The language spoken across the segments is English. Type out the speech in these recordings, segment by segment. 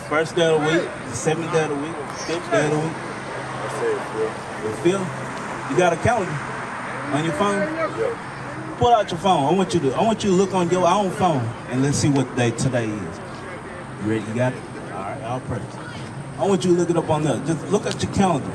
First day of the week, the seventh day of the week, fifth day of the week. The fifth. You got a calendar on your phone? Yeah. Pull out your phone. I want you to look on your own phone and let's see what day today is. You ready? You got it? All right, I'll pray. I want you to look it up on there. Just look at your calendar.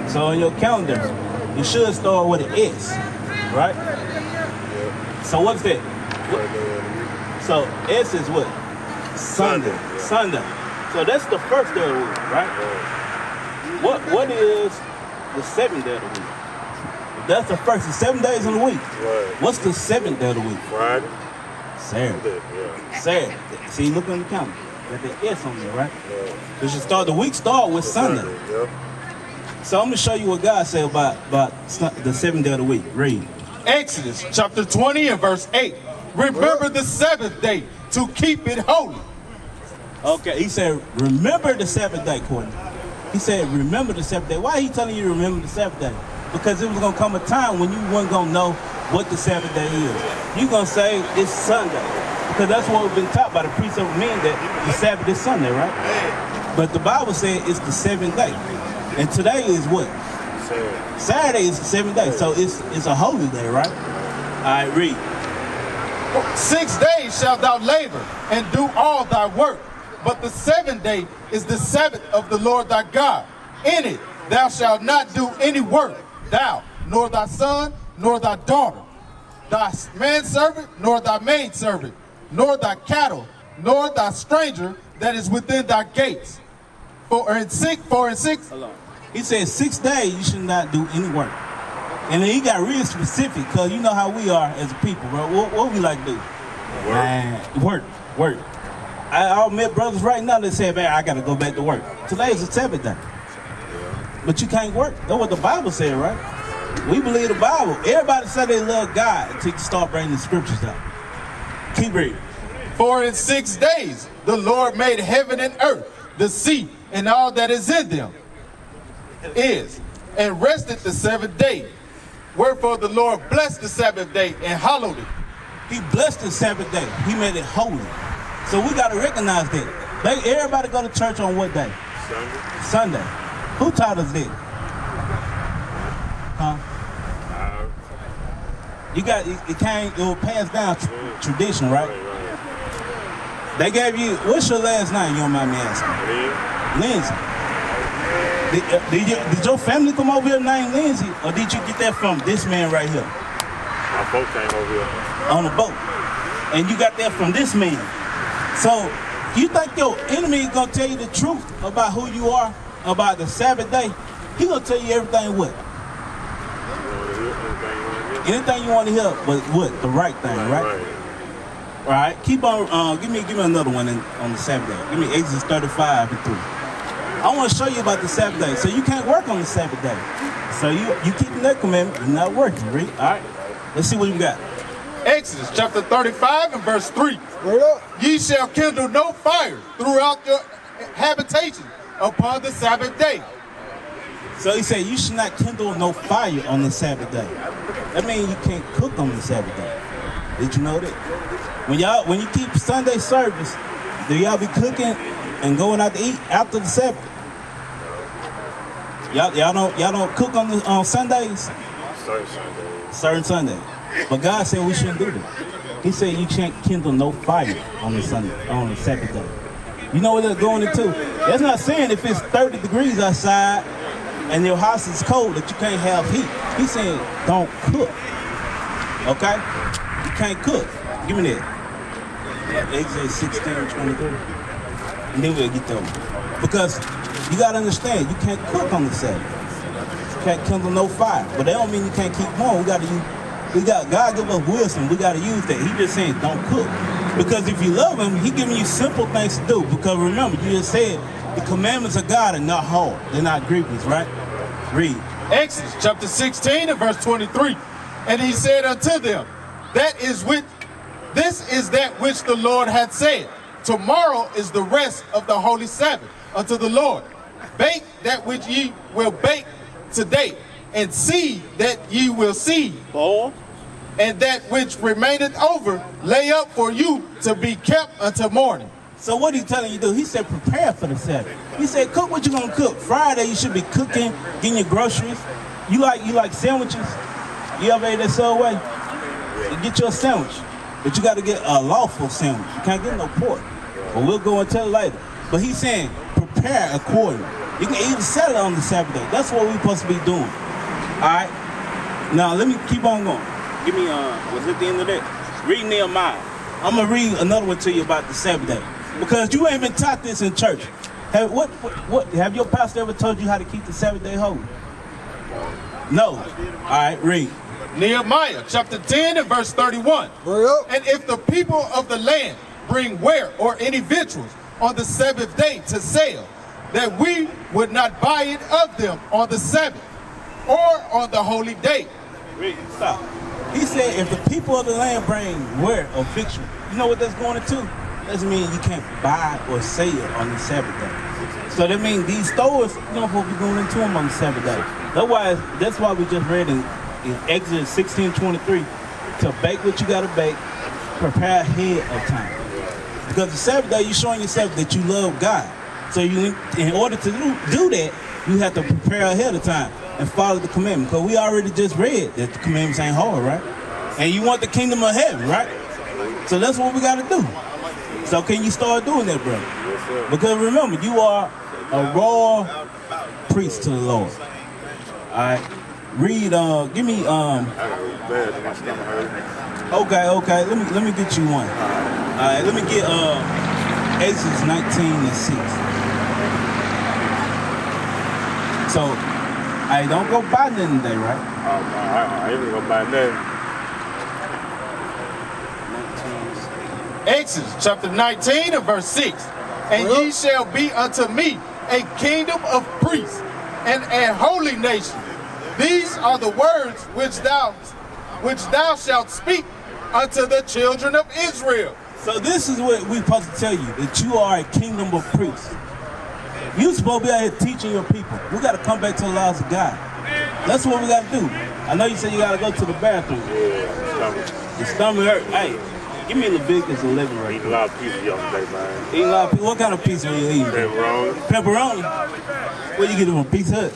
So on your calendar, you should start with an S, right? So what's that? So S is what? Sunday. Sunday. So that's the first day of the week, right? What is the seventh day of the week? That's the first. The 7 days in the week. Right. What's the seventh day of the week? Friday. Saturday. Yeah. Saturday. See, look on the calendar. Got the S on there, right? Yeah. You should start the week with Sunday. Yeah. So I'm gonna show you what God said about the seventh day of the week. Read. Exodus chapter 20 and verse 8. Remember the Sabbath day to keep it holy. Okay, he said, remember the Sabbath day, Courtney. He said, remember the Sabbath day. Why he telling you to remember the Sabbath day? Because it was gonna come a time when you weren't gonna know what the Sabbath day is. You're gonna say it's Sunday. Because that's what we've been taught by the priests of men, that the Sabbath is Sunday, right? But the Bible said it's the seventh day. And today is what? Saturday is the seventh day. So it's a holy day, right? All right, read. 6 days shalt thou labor and do all thy work. But the seventh day is the Sabbath of the Lord thy God. In it thou shalt not do any work, thou, nor thy son, nor thy daughter, thy manservant, nor thy maidservant, nor thy cattle, nor thy stranger that is within thy gates. For in six. Hold on. He said 6 days you should not do any work. And then he got real specific, because you know how we are as a people, bro. What we like to do? Work. I met brothers right now that say, man, I got to go back to work. Today is the seventh day. But you can't work. That's what the Bible said, right? We believe the Bible. Everybody say they love God until you start bringing the scriptures out. Keep reading. For in 6 days the Lord made heaven and earth, the sea, and all that is in them, and rested the seventh day. Wherefore the Lord blessed the Sabbath day and hallowed it. He blessed the Sabbath day. He made it holy. So we got to recognize that. Everybody go to church on what day? Sunday. Who taught us that? Huh? It was passed down tradition, right? They gave you, what's your last name, you don't mind me asking? Lindsay. Did your family come over here named Lindsay, or did you get that from this man right here? My boat came over here. On a boat. And you got that from this man. So, you think your enemy is going to tell you the truth about who you are, about the Sabbath day? He going to tell you everything what? Anything you want to hear, but what? The right thing, right? All right, keep on, give me another one on the Sabbath day. Give me Exodus 35 and 3. I want to show you about the Sabbath day. So you can't work on the Sabbath day. So you keeping that commandment, you're not working, right? All right, let's see what you got. Exodus chapter 35 and verse 3. Ye shall kindle no fire throughout your habitation upon the Sabbath day. So he said you should not kindle no fire on the Sabbath day. That means you can't cook on the Sabbath day. Did you know that? When you keep Sunday service, do y'all be cooking and going out to eat after the Sabbath? Y'all don't cook on Sundays? Certain Sundays. But God said we shouldn't do that. He said you can't kindle no fire on the Sabbath day. You know what they're going into? That's not saying if it's 30 degrees outside and your house is cold that you can't have heat. He's saying don't cook. Okay? You can't cook. Give me that. Exodus 16:23. And then we'll get to them. Because you got to understand, you can't cook on the Sabbath. You can't kindle no fire. But that don't mean you can't keep warm. God give us wisdom. We got to use that. He just saying don't cook. Because if you love him, he giving you simple things to do. Because remember, you just said the commandments of God are not hard. They're not grievous, right? Read. Exodus chapter 16 and verse 23. And he said unto them, this is that which the Lord hath said. Tomorrow is the rest of the holy Sabbath unto the Lord. Bake that which ye will bake today, and see that ye will see. Boil. and that which remaineth over lay up for you to be kept until morning. So what he telling you to do? He said prepare for the Sabbath. He said cook what you gonna cook. Friday you should be cooking, getting your groceries. You like sandwiches? You ever ate that Subway? You get you a sandwich, but you got to get a lawful sandwich. You can't get no pork. But we'll go and tell you later. But he's saying prepare accordingly. You can even sell it on the Sabbath day. That's what we're supposed to be doing. All right. Now let me keep on going. Give me was it the end of that? Read Nehemiah. I'm gonna read another one to you about the Sabbath day. Because you ain't been taught this in church. Have your pastor ever told you how to keep the Sabbath day holy? No. All right, read. Nehemiah chapter 10 and verse 31. And if the people of the land bring ware or any victuals on the Sabbath day to sell, that we would not buy it of them on the Sabbath or on the holy day. Read. Stop. He said if the people of the land bring ware or victual, you know what that's going into? Doesn't mean you can't buy or sell on the Sabbath day. So that means these stores, you don't supposed to be going into them on the Sabbath day. That's why we just read in Exodus 16:23 to bake what you got to bake, prepare ahead of time. Because the Sabbath day, you're showing yourself that you love God. So in order to do that, you have to prepare ahead of time and follow the commandment. Because we already just read that the commandments ain't hard, right? And you want the kingdom of heaven, right? So that's what we got to do. So can you start doing that, brother? Yes, because remember, you are a royal priest to the Lord. All right. Read. Give me. I got really bad. My stomach hurt. Okay. Let me get you one. All right. Let me get Exodus 19:6. So, I don't go buy nothing today, right? Oh no, I ain't gonna buy nothing. Exodus chapter 19 and verse 6. And ye shall be unto me a kingdom of priests and a holy nation. These are the words which thou shalt speak unto the children of Israel. So this is what we're supposed to tell you, that you are a kingdom of priests. You're supposed to be out here teaching your people. We got to come back to the laws of God. That's what we got to do. I know you said you got to go to the bathroom. Yeah, Your stomach hurt. Hey, give me Leviticus 11 right eating a lot of pizza yesterday, man. Eating a lot of pizza. What kind of pizza are you eating? Pepperoni. Pepperoni? Where you get it from? Pizza Hut?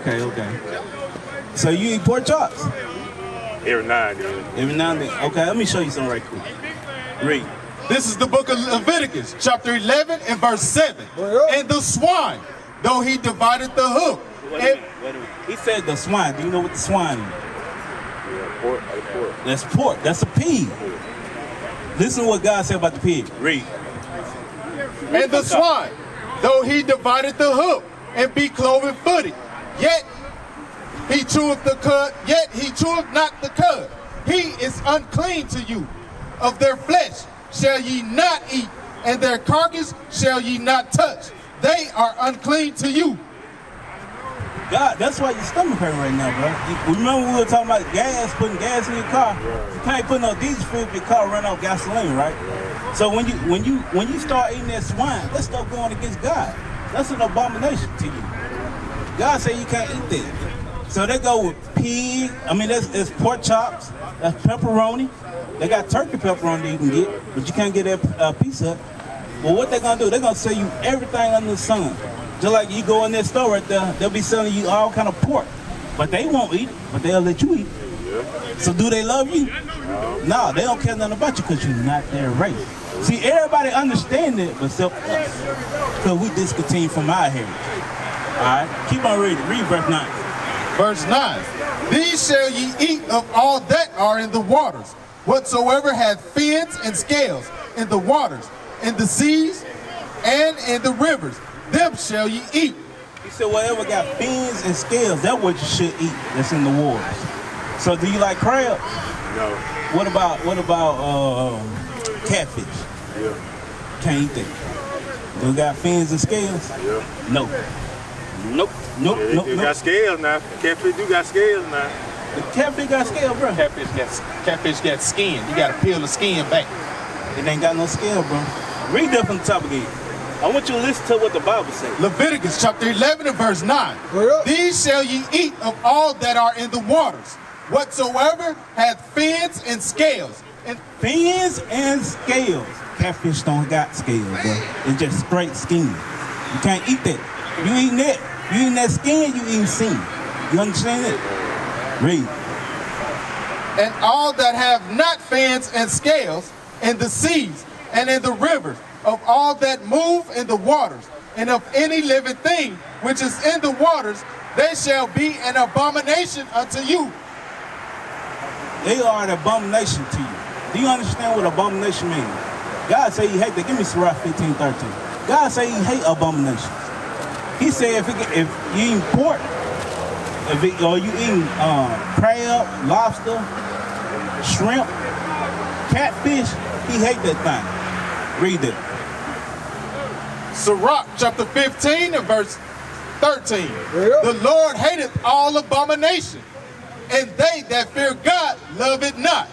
Okay. So you eat pork chops? Every now and then. Every now and then. Okay, let me show you something right quick. Read. This is the book of Leviticus, chapter 11 and verse 7. And the swine, though he divided the hoof. Wait a minute. He said the swine. Do you know what the swine is? Yeah, pork. That's pork. That's a pig. Listen to what God said about the pig. Read. And the swine, though he divided the hoof and be cloven footed, yet he cheweth not the cud. He is unclean to you. Of their flesh shall ye not eat, and their carcass shall ye not touch. They are unclean to you. God, that's why your stomach hurt right now, bro. Remember we were talking about gas, putting gas in your car? You can't put no diesel fuel if your car run out gasoline, right? So when you start eating that swine, that's stuff going against God. That's an abomination to you. God said you can't eat that. So they go with pig. I mean, that's pork chops. That's pepperoni. They got turkey pepperoni you can get, but you can't get that pizza. Well, what they gonna do? They're gonna sell you everything under the sun. Just like you go in that store right there, they'll be selling you all kind of pork. But they won't eat it, but they'll let you eat. So do they love you? No, they don't care nothing about you because you're not their race. See, everybody understand it, but except us. Because we discontinue from our heritage. All right, keep on reading. Read verse 9. Verse 9. These shall ye eat of all that are in the waters, whatsoever hath fins and scales in the waters, in the seas, and in the rivers. Them shall ye eat. He said, whatever got fins and scales, that's what you should eat that's in the waters. So do you like crabs? No. What about catfish? Yeah. Can't eat that. Do it got fins and scales? Yeah. No. Nope. It got scales now. Catfish do got scales now. The catfish got scales, bro. Catfish got skin. You gotta peel the skin back. It ain't got no scale, bro. Read that from the top again. I want you to listen to what the Bible says. Leviticus chapter 11 and verse 9. These shall ye eat of all that are in the waters, whatsoever hath fins and scales. And Fins and scales. Catfish don't got scales, bro. It's just straight skin. You can't eat that. You eating that. You eating that skin, you eating sin. You understand that? Read. and all that have not fins and scales in the seas and in the rivers, of all that move in the waters, and of any living thing which is in the waters, they shall be an abomination unto you. They are an abomination to you. Do you understand what abomination means? God say he hate that. Give me Sirach 15:13. God say he hate abominations. He said if you eating pork, or you eating crab, lobster, shrimp, catfish, he hate that thing. Read it. Sirach chapter 15 and verse 13. The Lord hateth all abomination, and they that fear God love it not.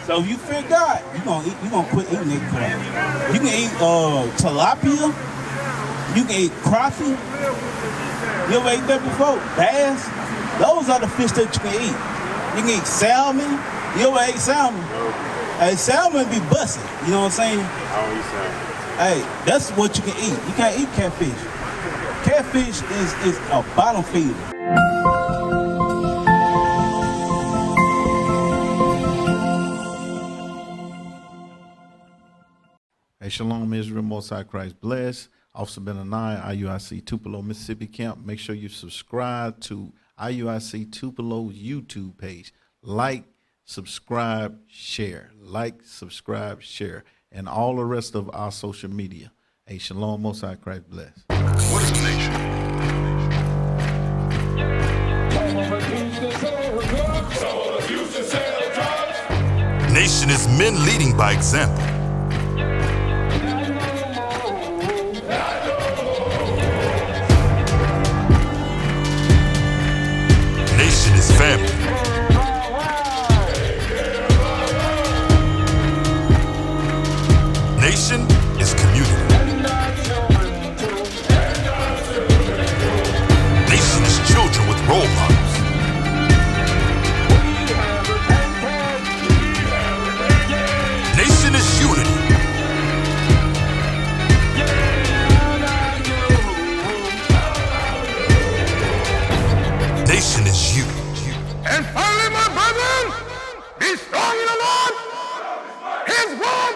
So if you fear God, you gonna quit eating that crap. You can eat tilapia. You can eat crappie. You ever ate that before? Bass. Those are the fish that you can eat. You can eat salmon. You ever ate salmon? Hey, salmon be busted. You know what I'm saying? I don't eat salmon. Hey, that's what you can eat. You can't eat catfish. Catfish is a bottom feeder. Hey, Shalom, Israel, Most High Christ bless. Officer Benaiah, IUIC Tupelo, Mississippi camp. Make sure you subscribe to IUIC Tupelo's YouTube page. Like, subscribe, share. Like, subscribe, share. And all the rest of our social media. Hey, Shalom, Most High Christ bless. What is a nation? Nation is men leading by example. Nation is family. Nation is community. Nation is children with role models. Nation is unity. Nation is you. And finally, my brethren, be strong in the Lord, His word,